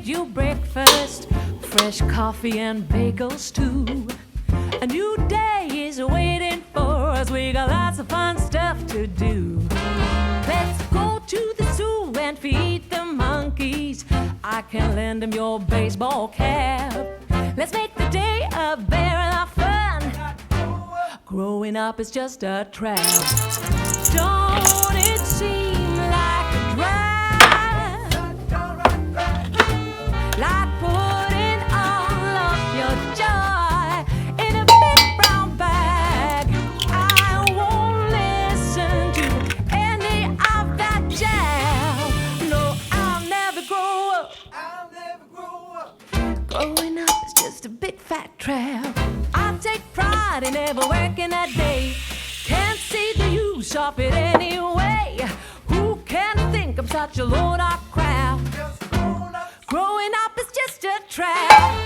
made you breakfast, fresh coffee and bagels too. A new day is waiting for us. We got lots of fun stuff to do. Let's go to the zoo and feed the monkeys. I can lend them your baseball cap. Let's make the day a barrel of fun. Growing up is just a trap. Don't it seem like a drag? Like putting all of your joy in a big brown bag. I won't listen to any of that jazz. No, I'll never grow up. I'll never grow up. Growing up is just a big fat trap. I take pride in never working a day. Can't see the use of it anyway. Who can think I'm such a load of crap? Just grown up. Growing up is just a trap.